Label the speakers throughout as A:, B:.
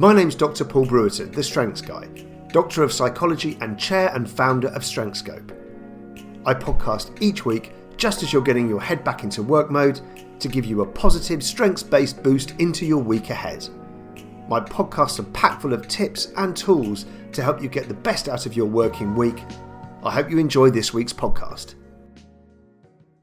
A: My name's Dr. Paul Brewerton, the Strengths Guy, Doctor of Psychology and Chair and Founder of Strengthscope. I podcast each week just as you're getting your head back into work mode to give you a positive, strengths-based boost into your week ahead. My podcasts are packed full of tips and tools to help you get the best out of your working week. I hope you enjoy this week's podcast.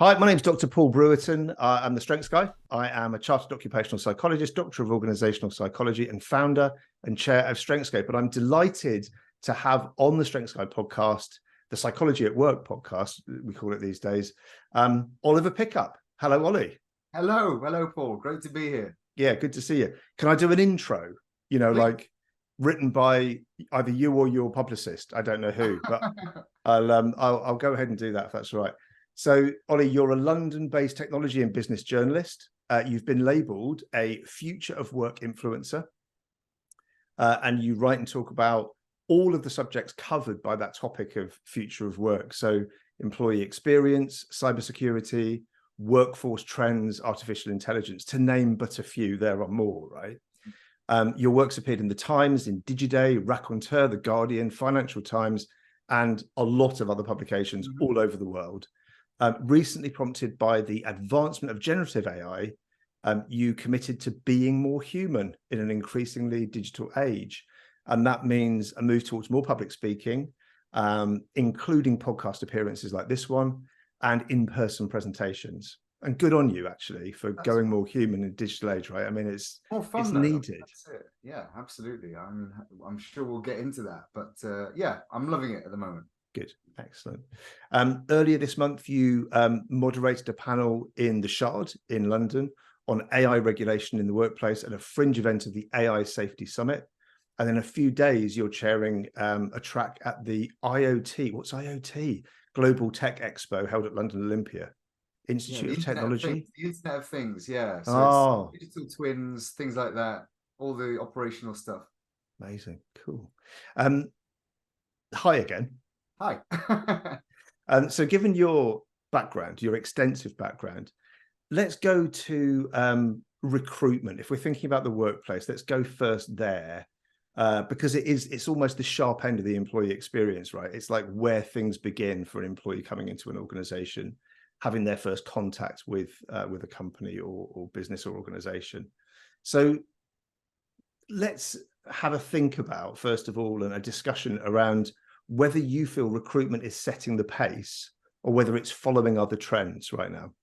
A: Hi, my name's Dr. Paul Brewerton. I'm the Strengths Guy. I am a chartered occupational psychologist, Doctor of Organizational Psychology, and founder and chair of Strengthscope. And I'm delighted to have on the Strengths Guy podcast, the Psychology at Work podcast, we call it these days, Ollie Pickup. Hello, Ollie.
B: Hello, Paul. Great to be here.
A: Yeah, good to see you. Can I do an intro? You know, like written by either you or your publicist. I don't know who, but I'll go ahead and do that if that's all right. So, Ollie, you're a London-based technology and business journalist. You've been labelled a future of work influencer, and you write and talk about all of the subjects covered by that topic of future of work. So, employee experience, cybersecurity, workforce trends, artificial intelligence, to name but a few. There are more, right? Your works appeared in The Times, in Digiday, Raconteur, The Guardian, Financial Times, and a lot of other publications all over the world. Recently prompted by the advancement of generative AI, you committed to being more human in an increasingly digital age. And that means a move towards more public speaking, including podcast appearances like this one and in-person presentations. And good on you, actually, for going more human in digital age, right? I mean, it's more fun. It's needed.
B: That's it. Yeah, absolutely. I'm sure we'll get into that. But yeah, I'm loving it at the moment.
A: Good. Excellent. Earlier this month, you moderated a panel in the Shard in London on AI regulation in the workplace at a fringe event of the AI Safety Summit. And in a few days, you're chairing a track at the IoT. What's IoT? Global Tech Expo held at London Olympia Institute of Technology.
B: The Internet of Things, yeah. So it's digital twins, things like that, all the operational stuff.
A: Amazing. Cool. Hi again.
B: Hi.
A: So given your background, your extensive background, let's go to recruitment. If we're thinking about the workplace, let's go first there, because it's almost the sharp end of the employee experience, right? It's like where things begin for an employee coming into an organization, having their first contact with a company or business or organization. So let's have a think about, first of all, and a discussion around whether you feel recruitment is setting the pace or whether it's following other trends right now.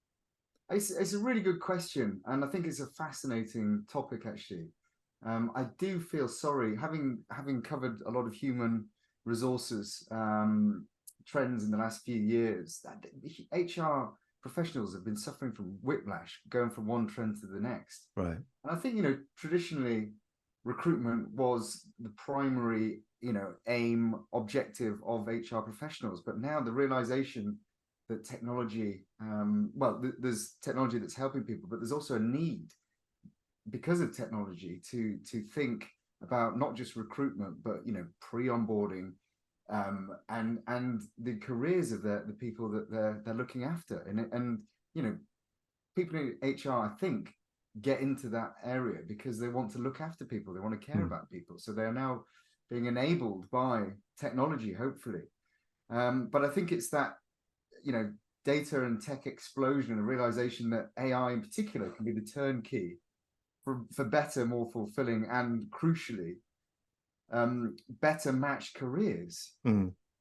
B: It's a really good question. And I think it's a fascinating topic, actually. I do feel sorry, having covered a lot of human resources trends in the last few years, that HR professionals have been suffering from whiplash, going from one trend to the next.
A: Right.
B: And I think, traditionally, recruitment was the primary aim, objective of HR professionals. But now the realization that technology, there's technology that's helping people, but there's also a need because of technology to think about not just recruitment, but pre-onboarding and the careers of the people that they're looking after. And people in HR, I think, get into that area because they want to look after people, they want to care about people. So they are now being enabled by technology, hopefully. But I think it's that, data and tech explosion and the realization that AI in particular can be the turnkey for better, more fulfilling, and crucially, better matched careers.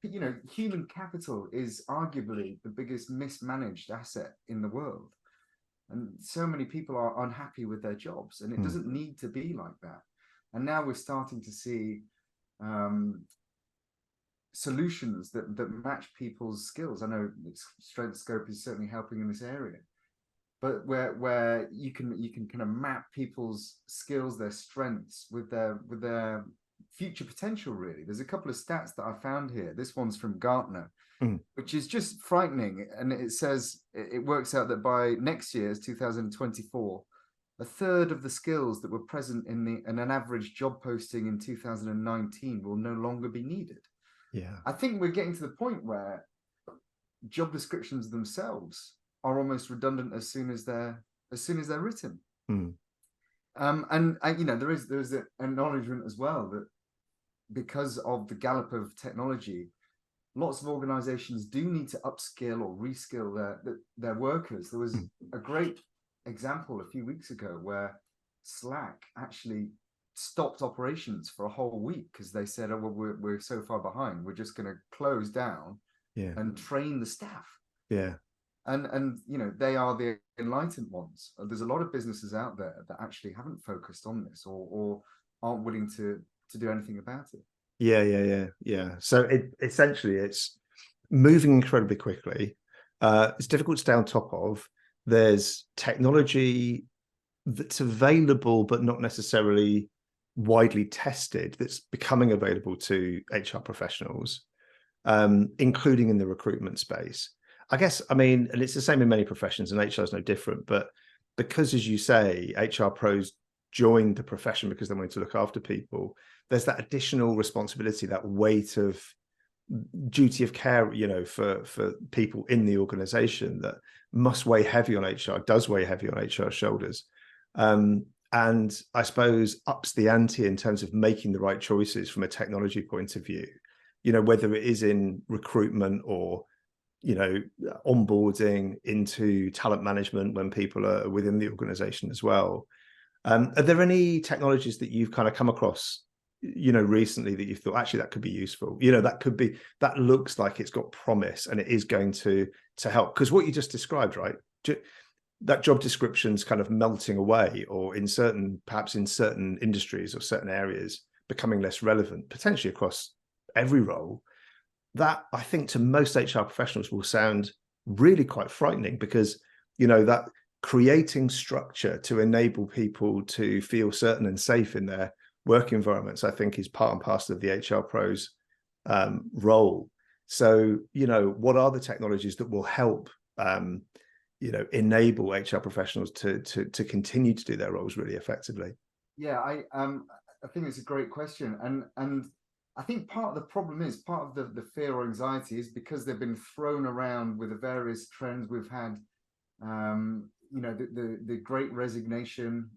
B: Human capital is arguably the biggest mismanaged asset in the world. And so many people are unhappy with their jobs, and it doesn't need to be like that. And now we're starting to see solutions that match people's skills. I know Strengthscope is certainly helping in this area, but where you can kind of map people's skills, their strengths with their future potential. Really, there's a couple of stats that I found here. This one's from Gartner, which is just frightening, and it says it works out that by next year's 2024. A third of the skills that were present in an average job posting in 2019 will no longer be needed.
A: Yeah,
B: I think we're getting to the point where job descriptions themselves are almost redundant as soon as they're written. And there's an acknowledgement as well that because of the gallop of technology, lots of organizations do need to upskill or reskill their workers. There was a great example a few weeks ago where Slack actually stopped operations for a whole week because they said, oh, well, we're so far behind, we're just going to close down and train the staff. And they are the enlightened ones. There's a lot of businesses out there that actually haven't focused on this or aren't willing to do anything about it.
A: Yeah. So essentially it's moving incredibly quickly. It's difficult to stay on top of. There's technology that's available, but not necessarily widely tested, that's becoming available to HR professionals, including in the recruitment space. I guess, I mean, and it's the same in many professions, and HR is no different, but because, as you say, HR pros joined the profession because they wanted to look after people, there's that additional responsibility, that weight of duty of care, for people in the organization that must weigh heavy on HR, does weigh heavy on HR's shoulders. And I suppose ups the ante in terms of making the right choices from a technology point of view, whether it is in recruitment or, onboarding into talent management when people are within the organization as well. Are there any technologies that you've kind of come across, recently that you thought actually that could be useful? That looks like it's got promise and it is going to help? Because what you just described, right? That job description's kind of melting away, or perhaps in certain industries or certain areas becoming less relevant, potentially across every role. That, I think, to most HR professionals will sound really quite frightening, because, that creating structure to enable people to feel certain and safe in their work environments, I think, is part and parcel of the HR pros role. So, what are the technologies that will help, enable HR professionals to continue to do their roles really effectively?
B: Yeah, I think it's a great question, and I think part of the problem is, part of the fear or anxiety is because they've been thrown around with the various trends we've had. The great resignation,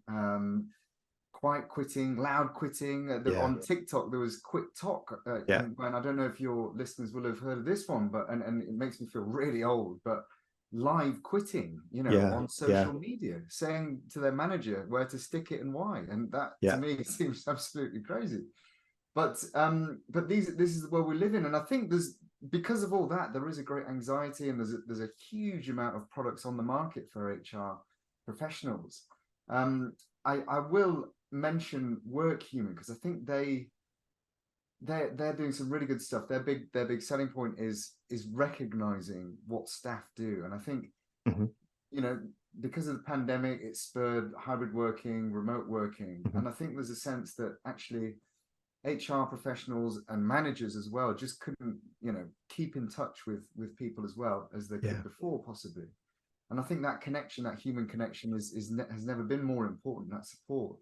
B: quiet quitting, loud quitting. On TikTok, there was quick talk. And I don't know if your listeners will have heard of this one, but and it makes me feel really old, but live quitting, on social media, saying to their manager where to stick it and why. And that to me seems absolutely crazy. But this is the world we live in. And I think because of all that, there is a great anxiety, and there's a huge amount of products on the market for HR professionals. I will mention WorkHuman because I think they're doing some really good stuff. Their big selling point is recognizing what staff do. And I think, because of the pandemic, it spurred hybrid working, remote working. And I think there's a sense that actually HR professionals and managers as well just couldn't, keep in touch with people as well as they could before, possibly. And I think that connection, that human connection, has never been more important. That support.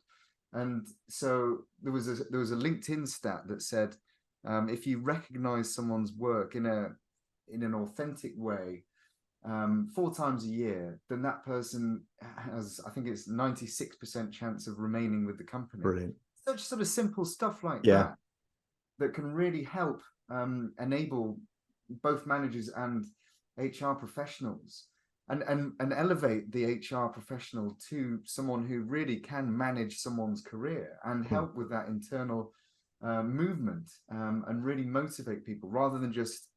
B: And so there was a LinkedIn stat that said, if you recognize someone's work in an authentic way 4 times a year, then that person has, I think it's 96% chance of remaining with the company.
A: Brilliant.
B: Such sort of simple stuff like that can really help enable both managers and HR professionals, and elevate the HR professional to someone who really can manage someone's career and help with that internal movement, and really motivate people, rather than just,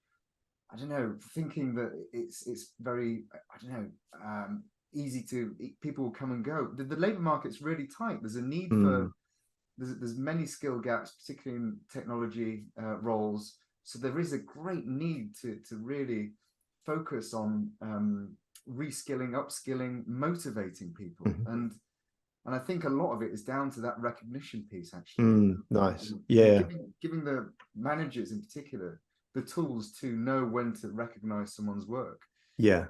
B: I don't know, thinking that it's very, I don't know, easy to, people will come and go. The labor market's really tight. There's a need for, there's many skill gaps, particularly in technology roles. So there is a great need to really focus on reskilling, upskilling, motivating people. And I think a lot of it is down to that recognition piece, actually.
A: Nice.
B: Giving the managers in particular the tools to know when to recognize someone's work. I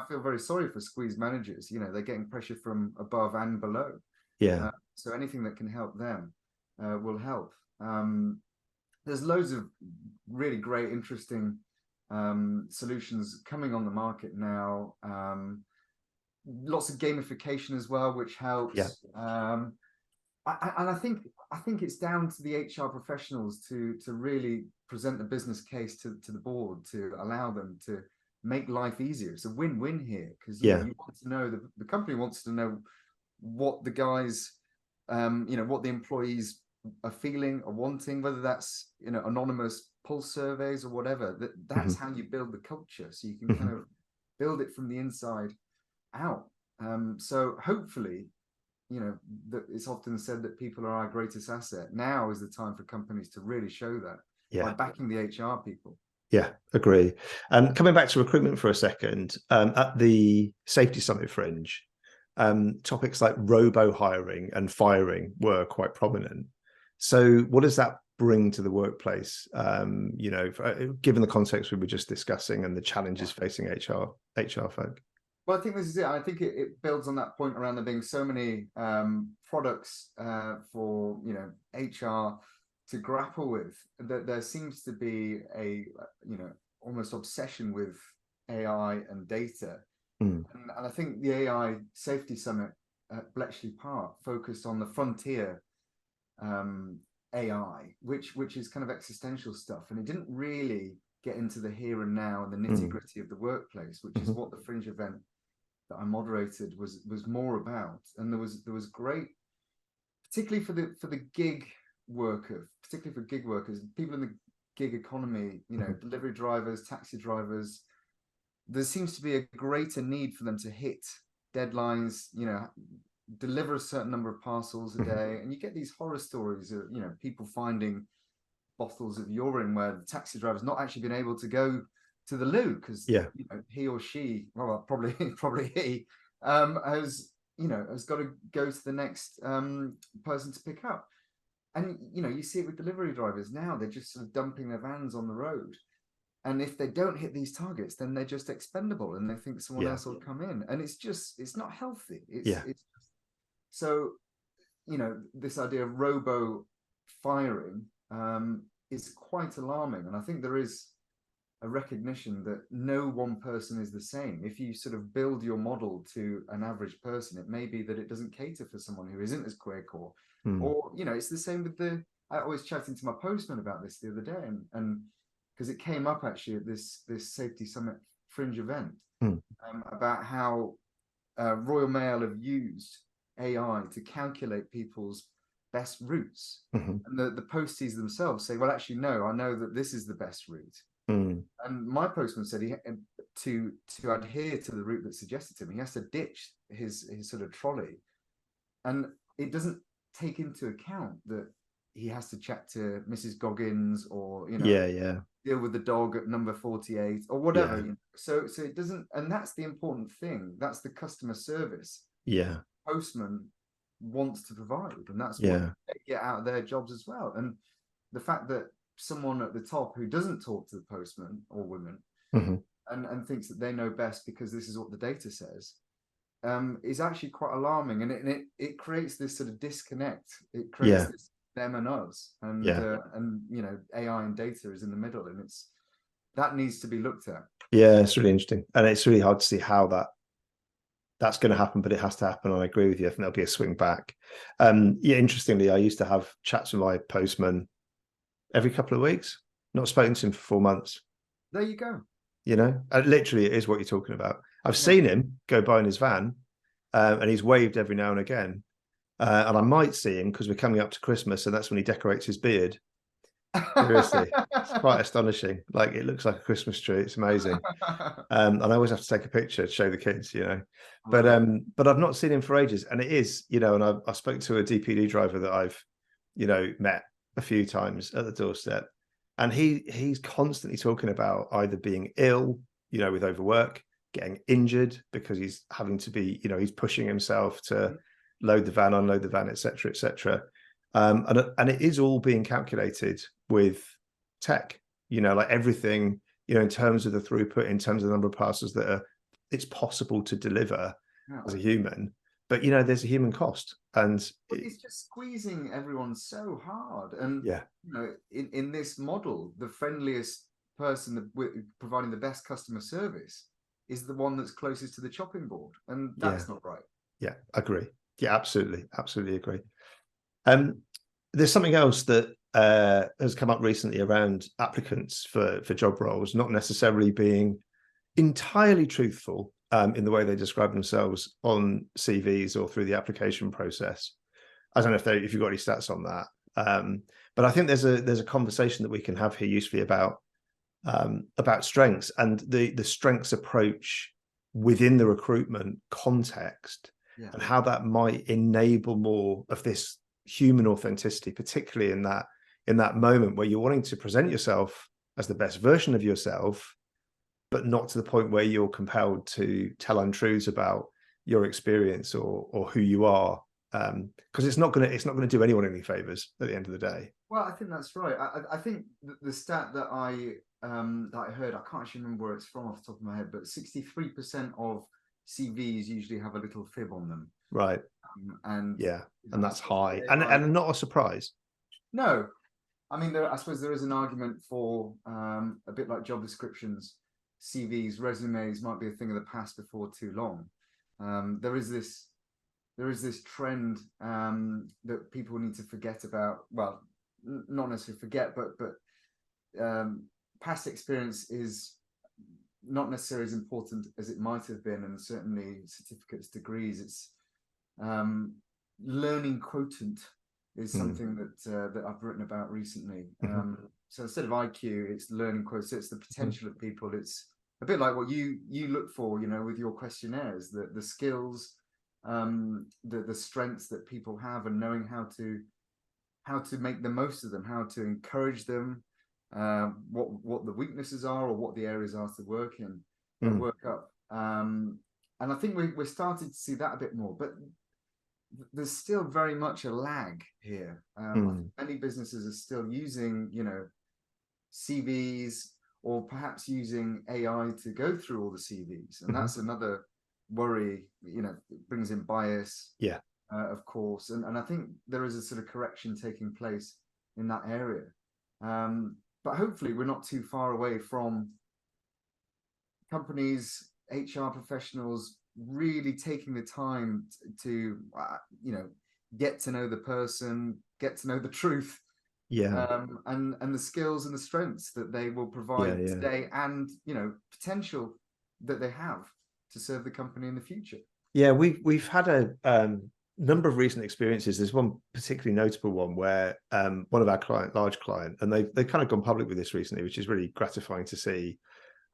B: feel very sorry for squeezed managers. They're getting pressure from above and below. So anything that can help them will help. There's loads of really great, interesting solutions coming on the market now. lots of gamification as well, which
A: Yeah.
B: helps. And I think it's down to the HR professionals to really present the business case to the board to allow them to make life easier. It's a win-win here, because you want to know, the company wants to know what the guys, what the employees are feeling or wanting, whether that's anonymous pulse surveys or whatever. That's how you build the culture, so you can kind of build it from the inside out. So hopefully, that it's often said that people are our greatest asset. Now is the time for companies to really show that by backing the HR people.
A: Yeah, agree. Coming back to recruitment for a second, at the Safety Summit Fringe, topics like robo hiring and firing were quite prominent. So what does that bring to the workplace? Given the context we were just discussing and the challenges facing HR folk.
B: Well, I think this is it. I think it builds on that point around there being so many products for HR to grapple with. That there seems to be a almost obsession with AI and data, and I think the AI Safety Summit at Bletchley Park focused on the frontier AI, which is kind of existential stuff, and it didn't really get into the here and now and the nitty-gritty of the workplace, which is what the Fringe event that I moderated was more about. And there was great, particularly for the gig worker, particularly for gig workers, people in the gig economy, delivery drivers, taxi drivers. There seems to be a greater need for them to hit deadlines, deliver a certain number of parcels a day, and you get these horror stories of people finding bottles of urine where the taxi driver's not actually been able to go to the loo because he or she, well, probably he, has got to go to the next person to pick up. And you see it with delivery drivers now. They're just sort of dumping their vans on the road, and if they don't hit these targets, then they're just expendable, and they think someone else will come in, and it's not healthy. It's so this idea of robo firing is quite alarming, and I think there is a recognition that no one person is the same. If you sort of build your model to an average person, it may be that it doesn't cater for someone who isn't as quick, or it's the same with I was chatting to my postman about this the other day, and because it came up actually at this Safety Summit Fringe event, about how Royal Mail have used AI to calculate people's best routes, and the posties themselves say, well, actually, no, I know that this is the best route. And my postman said to adhere to the route that's suggested to him, he has to ditch his sort of trolley, and it doesn't take into account that he has to chat to Mrs. Goggins, or deal with the dog at number 48 or whatever. So it doesn't, and that's the important thing. That's the customer service. Postman wants to provide, and that's what they get out of their jobs as well. And the fact that someone at the top who doesn't talk to the postman or women and thinks that they know best because this is what the data says is actually quite alarming, and it creates this sort of disconnect. It creates this them and us, and AI and data is in the middle, and that needs to be looked at.
A: It's really interesting, and it's really hard to see how that's going to happen, but it has to happen. And I agree with you. I think there'll be a swing back. Interestingly, I used to have chats with my postman every couple of weeks. Not spoken to him for 4 months.
B: There you go.
A: Literally, it is what you're talking about. I've seen him go by in his van, and he's waved every now and again. And I might see him because we're coming up to Christmas, and that's when he decorates his beard. Seriously, it's quite astonishing. Like, it looks like a Christmas tree. It's amazing. And I always have to take a picture to show the kids, But I've not seen him for ages, and it is, and I spoke to a DPD driver that I've, met a few times at the doorstep, and he's constantly talking about either being ill, with overwork, getting injured because he's having to be, he's pushing himself to load the van, unload the van, etc., etc. And it is all being calculated with tech, like everything, in terms of the throughput, in terms of the number of parcels that it's possible to deliver as a human. But there's a human cost, and
B: it's just squeezing everyone so hard. And in this model, the friendliest person providing the best customer service is the one that's closest to the chopping board, and
A: Yeah.
B: that's not right.
A: Yeah, agree. Yeah, absolutely agree. There's something else that has come up recently around applicants for job roles not necessarily being entirely truthful in the way they describe themselves on CVs or through the application process. I don't know if you've got any stats on that, but I think there's a conversation that we can have here usefully about strengths and the strengths approach within the recruitment context, and how that might enable more of this human authenticity, particularly in that moment where you're wanting to present yourself as the best version of yourself, but not to the point where you're compelled to tell untruths about your experience or who you are, because it's not going to do anyone any favors at the end of the day.
B: Well, I think that's right. I think the stat that I heard, I can't actually remember where it's from off the top of my head, but 63% of CVs usually have a little fib on them.
A: Right.
B: And
A: yeah, and that's high, and not a surprise.
B: No, I mean, I suppose there is an argument for a bit like job descriptions, CVs, resumes might be a thing of the past before too long. There is this trend that people need to forget about. Well, not necessarily forget, but past experience is not necessarily as important as it might have been, and certainly certificates, degrees. It's learning quotient is something that I've written about recently. So instead of IQ, it's learning quotient. It's the potential of people. It's a bit like what you look for, with your questionnaires, the skills, the strengths that people have, and knowing how to make the most of them, how to encourage them, what the weaknesses are or what the areas are to work in, work up. And I think we're starting to see that a bit more, but there's still very much a lag here. Many businesses are still using, CVs, or perhaps using AI to go through all the CVs, and that's another worry. It brings in bias.
A: Yeah.
B: Of course, and I think there is a sort of correction taking place in that area. But hopefully we're not too far away from companies, HR professionals really taking the time to get to know the person, get to know the truth, and the skills and the strengths that they will provide today, and potential that they have to serve the company in the future.
A: Yeah, we've had a number of recent experiences. There's one particularly notable one where one of our large client, and they've kind of gone public with this recently, which is really gratifying to see,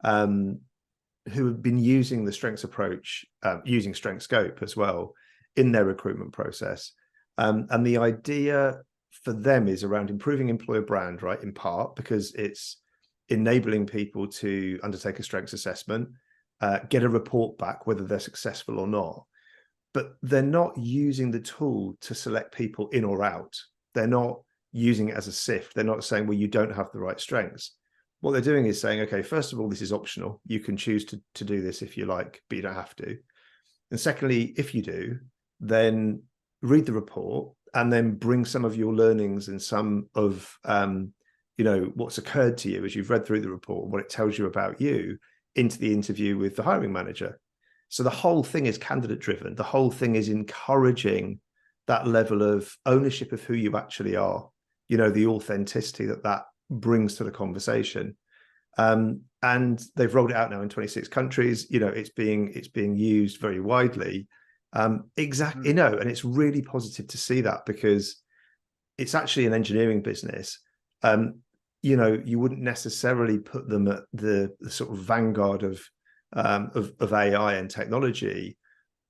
A: who have been using the strengths approach, using Strengthscope as well in their recruitment process. And the idea for them is around improving employer brand, right? In part because it's enabling people to undertake a strengths assessment, get a report back, whether they're successful or not. But they're not using the tool to select people in or out. They're not using it as a sift. They're not saying, well, you don't have the right strengths. What they're doing is saying, okay, first of all, this is optional. You can choose to do this if you like, but you don't have to. And secondly, if you do, then read the report and then bring some of your learnings and some of what's occurred to you as you've read through the report, what it tells you about you, into the interview with the hiring manager. So the whole thing is candidate driven. The whole thing is encouraging that level of ownership of who you actually are, the authenticity that brings to the conversation. And they've rolled it out now in 26 countries. It's being used very widely. Exactly, and it's really positive to see that, because it's actually an engineering business. You wouldn't necessarily put them at the sort of vanguard of AI and technology,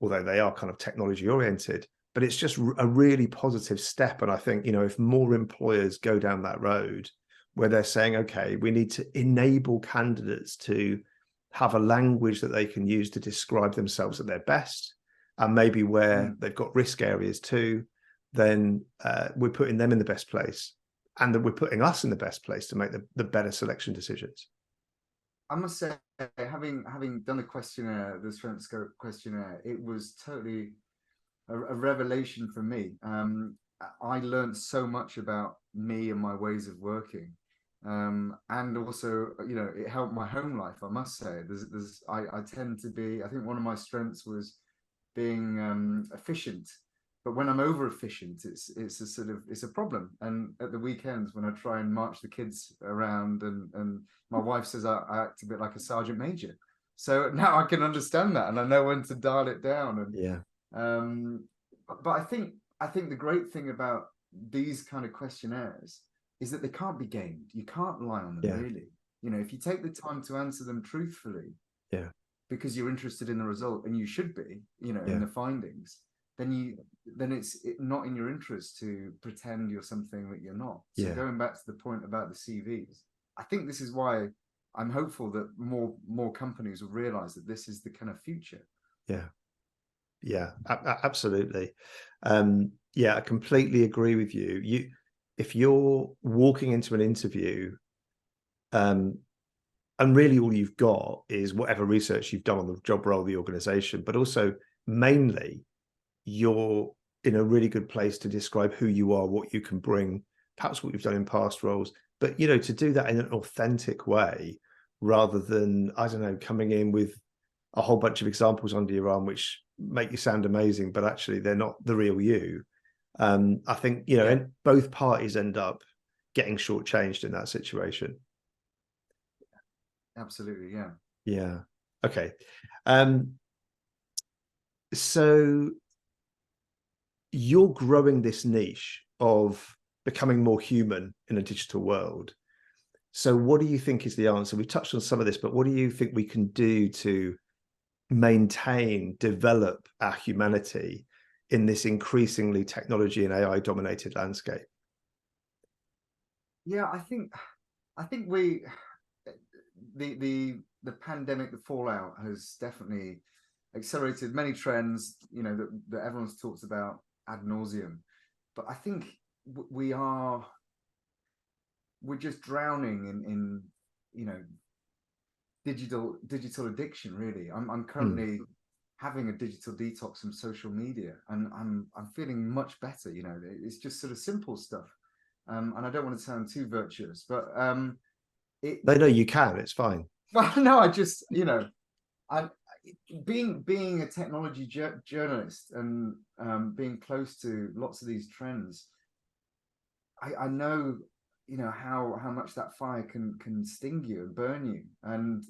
A: although they are kind of technology oriented. But it's just a really positive step. And I think, if more employers go down that road where they're saying, okay, we need to enable candidates to have a language that they can use to describe themselves at their best, and maybe where they've got risk areas too, then we're putting them in the best place, and that we're putting us in the best place to make the better selection decisions.
B: I must say, having done the questionnaire, the Strengthscope questionnaire, it was totally a revelation for me. I learned so much about me and my ways of working And also, it helped my home life, I must say. I tend to be, I think one of my strengths was being efficient. But when I'm over efficient, it's a problem. And at the weekends, when I try and march the kids around, and my wife says I act a bit like a sergeant major. So now I can understand that, and I know when to dial it down. And
A: Yeah.
B: But I think the great thing about these kind of questionnaires is that they can't be gamed. You can't lie on them,
A: Yeah.
B: really. If you take the time to answer them truthfully,
A: Yeah.
B: because you're interested in the result, and you should be,
A: Yeah.
B: in the findings, then it's not in your interest to pretend you're something that you're not. So
A: Yeah.
B: going back to the point about the CVs, I think this is why I'm hopeful that more companies will realize that this is the kind of future.
A: Yeah. Yeah, absolutely. Yeah, I completely agree with you. If you're walking into an interview, and really all you've got is whatever research you've done on the job role, the organization, but also mainly you're in a really good place to describe who you are, what you can bring, perhaps what you've done in past roles, but to do that in an authentic way, rather than, I don't know, coming in with a whole bunch of examples under your arm which make you sound amazing, but actually they're not the real you. I think and both parties end up getting shortchanged in that situation.
B: Absolutely, yeah.
A: Yeah. Okay. So you're growing this niche of becoming more human in a digital world. So what do you think is the answer? We've touched on some of this, but what do you think we can do to maintain, develop our humanity in this increasingly technology and AI dominated landscape?
B: Yeah, I think the pandemic, the fallout has definitely accelerated many trends, that everyone's talked about ad nauseum. But I think we're just drowning in digital addiction, really. I'm currently having a digital detox from social media, and I'm feeling much better. It's just sort of simple stuff. And I don't want to sound too virtuous, but
A: No, you can. It's fine.
B: well, no, I just, I being a technology journalist, and being close to lots of these trends, I know, how much that fire can sting you and burn you, and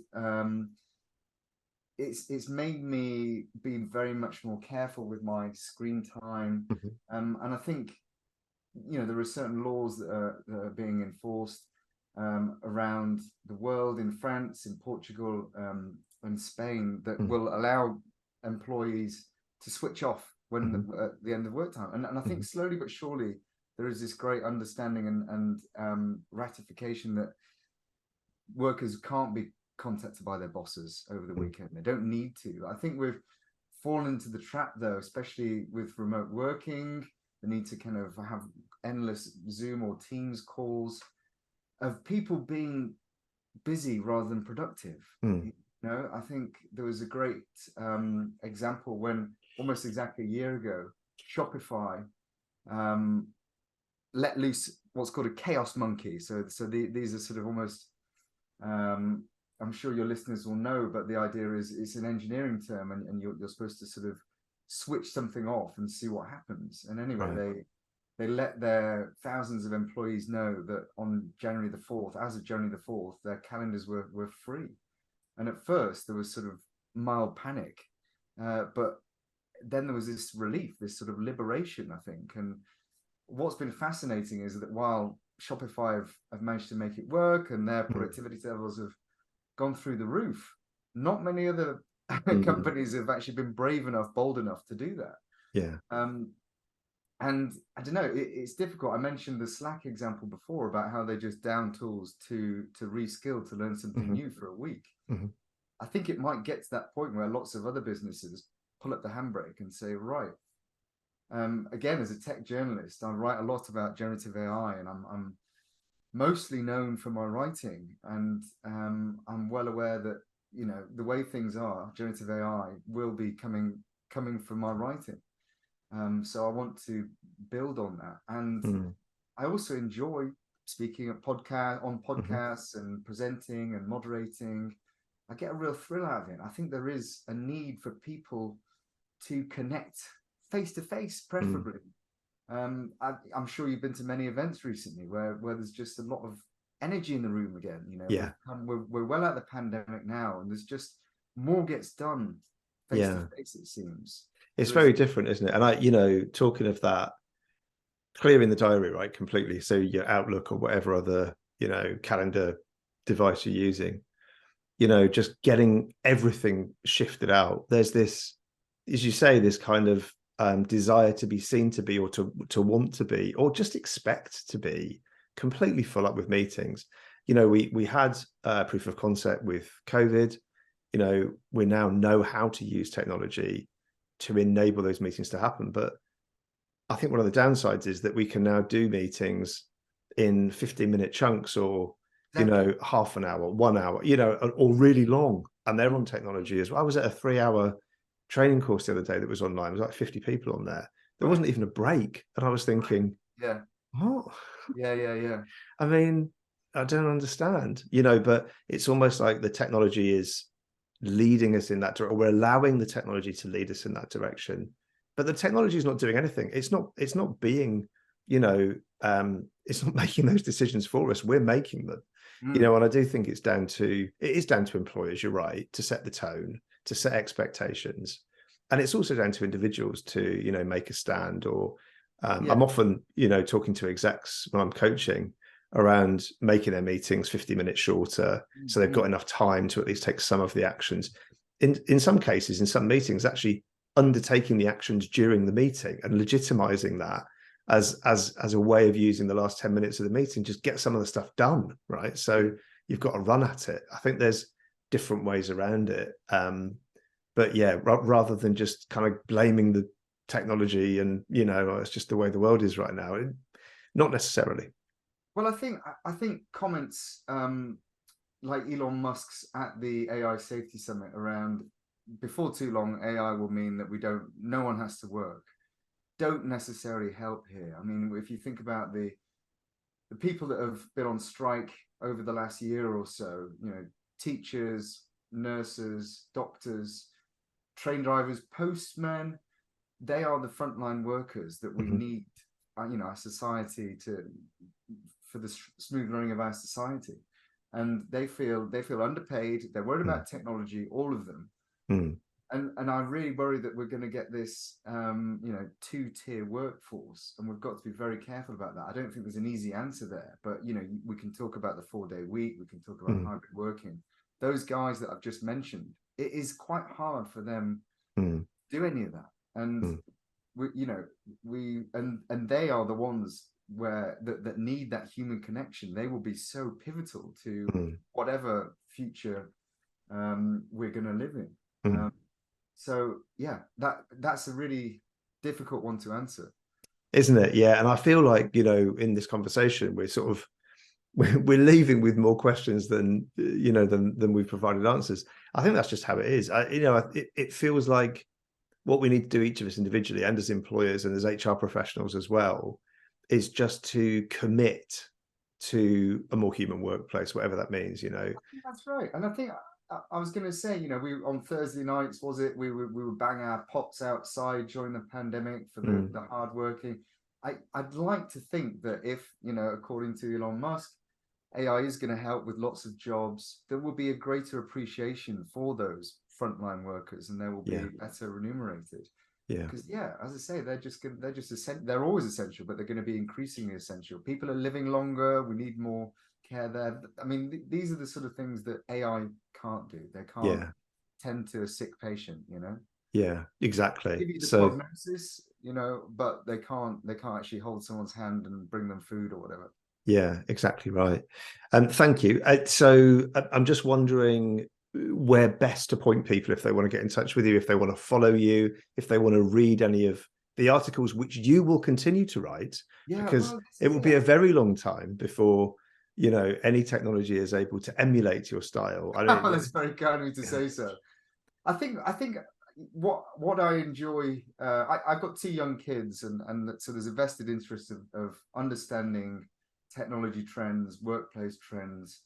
B: it's made me be very much more careful with my screen time. And I think there are certain laws that are being enforced around the world, in France, in Portugal, and Spain, that will allow employees to switch off when at the end of work time. And I think slowly but surely there is this great understanding and ratification that workers can't be contacted by their bosses over the weekend. They don't need to. I think we've fallen into the trap, though, especially with remote working, the need to kind of have endless Zoom or Teams calls, of people being busy rather than productive. I think there was a great example when, almost exactly a year ago, Shopify let loose what's called a chaos monkey. So these are sort of almost, I'm sure your listeners will know, but the idea is it's an engineering term, and you're supposed to sort of switch something off and see what happens. And anyway, they let their thousands of employees know that on January the 4th, as of January the 4th, their calendars were free. And at first there was sort of mild panic, but then there was this relief, this sort of liberation, I think. And what's been fascinating is that while Shopify have managed to make it work, and their productivity levels have gone through the roof, not many other companies have actually been brave enough, bold enough to do that.
A: Yeah.
B: And I don't know, it's difficult. I mentioned the Slack example before about how they just down tools to reskill, to learn something new for a week. I think it might get to that point where lots of other businesses pull up the handbrake and say, right, again, as a tech journalist, I write a lot about generative AI, and I'm mostly known for my writing, and I'm well aware that the way things are, generative AI will be coming from my writing. So I want to build on that, and I also enjoy speaking at podcasts and presenting and moderating. I get a real thrill out of it. I think there is a need for people to connect face to face, preferably. I'm sure you've been to many events recently where there's just a lot of energy in the room again. You know,
A: Yeah.
B: we're well out of the pandemic now, and there's just more gets done face to face, it seems.
A: It's very different, isn't it? And talking of that, clearing the diary, right, completely. So your Outlook or whatever other, calendar device you're using, just getting everything shifted out. There's this, as you say, this kind of desire to be seen to be, or to want to be, or just expect to be completely full up with meetings. We had proof of concept with COVID. We now know how to use technology to enable those meetings to happen. But I think one of the downsides is that we can now do meetings in 15-minute chunks, or half an hour, 1 hour, or really long, and they're on technology as well. I was at a 3-hour training course the other day that was online. There was like 50 people on there. There wasn't even a break, and I was thinking, what?
B: Yeah.
A: I mean, I don't understand, but it's almost like the technology is leading us in that direction, or we're allowing the technology to lead us in that direction. But the technology is not doing anything. It's not being, it's not making those decisions for us. We're making them, and I do think it is down to employers, you're right, to set the tone, to set expectations. And it's also down to individuals to, make a stand, or I'm often, talking to execs when I'm coaching around making their meetings 50 minutes shorter, so they've got enough time to at least take some of the actions. In some cases, in some meetings, actually undertaking the actions during the meeting and legitimizing that as a way of using the last 10 minutes of the meeting, just get some of the stuff done, right? So you've got to run at it. I think there's different ways around it. But yeah, rather than just kind of blaming the technology and, it's just the way the world is right now, not necessarily.
B: Well, I think comments like Elon Musk's at the AI Safety Summit around, before too long, AI will mean that no one has to work, don't necessarily help here. I mean, if you think about the people that have been on strike over the last year or so, teachers, nurses, doctors, train drivers, postmen, they are the frontline workers that we need, our society for the smooth running of our society. And they feel underpaid. They're worried about technology, all of them. And I really worry that we're going to get this, two-tier workforce, and we've got to be very careful about that. I don't think there's an easy answer there, but we can talk about the 4-day week. We can talk about hybrid working. Those guys that I've just mentioned, it is quite hard for them to do any of that. And and they are the ones that need that human connection. They will be so pivotal to whatever future we're going to live in. So yeah, that's a really difficult one to answer,
A: isn't it? Yeah. And I feel like, in this conversation, we're leaving with more questions than we've provided answers. I think that's just how it is. It feels like what we need to do, each of us individually and as employers and as HR professionals as well, is just to commit to a more human workplace, whatever that means.
B: That's right. And I think I was going to say, we on Thursday nights, we would bang our pots outside during the pandemic for the hard working. I'd like to think that if, according to Elon Musk, AI is going to help with lots of jobs, there will be a greater appreciation for those frontline workers, and they will be better remunerated. Because as I say, they're always essential, but they're going to be increasingly essential. People are living longer. We need more care there. I mean, these are the sort of things that AI can't do. They can't tend to a sick patient,
A: Yeah, exactly.
B: Give you the prognosis, but they can't actually hold someone's hand and bring them food or whatever.
A: Yeah, exactly right. Thank you. So I'm just wondering where best to point people if they want to get in touch with you, if they want to follow you, if they want to read any of the articles which you will continue to write, because it will be a very long time before any technology is able to emulate your style.
B: That's very kind of me to say so. I think what I enjoy, I've got 2 young kids, and so there's a vested interest of understanding technology trends, workplace trends,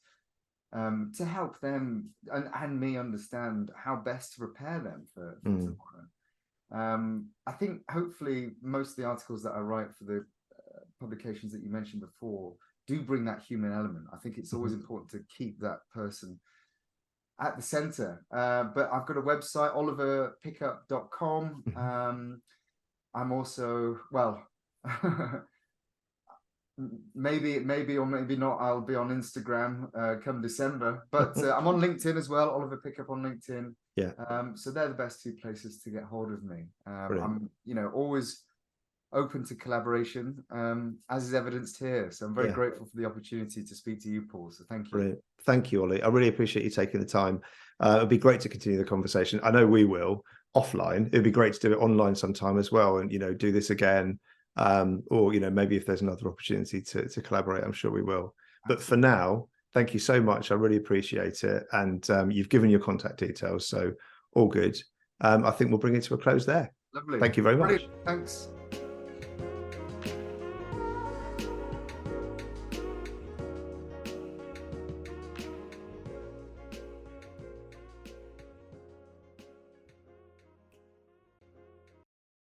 B: to help them and me understand how best to prepare them for tomorrow. I think hopefully most of the articles that I write for the publications that you mentioned before do bring that human element. I think it's always important to keep that person at the center. But I've got a website, oliverpickup.com. I'm also, well, maybe or maybe not, I'll be on Instagram come December, but I'm on LinkedIn as well, Oliver Pickup on LinkedIn.
A: Yeah.
B: So they're the best two places to get hold of me. I'm, always open to collaboration, as is evidenced here. So I'm very grateful for the opportunity to speak to you, Paul. So thank you.
A: Brilliant. Thank you, Ollie. I really appreciate you taking the time. It'd be great to continue the conversation. I know we will offline. It'd be great to do it online sometime as well, and do this again. Or maybe if there's another opportunity to collaborate, I'm sure we will. But for now, thank you so much. I really appreciate it. And you've given your contact details, so all good. I think we'll bring it to a close there.
B: Lovely.
A: Thank you very much.
B: Brilliant. Thanks.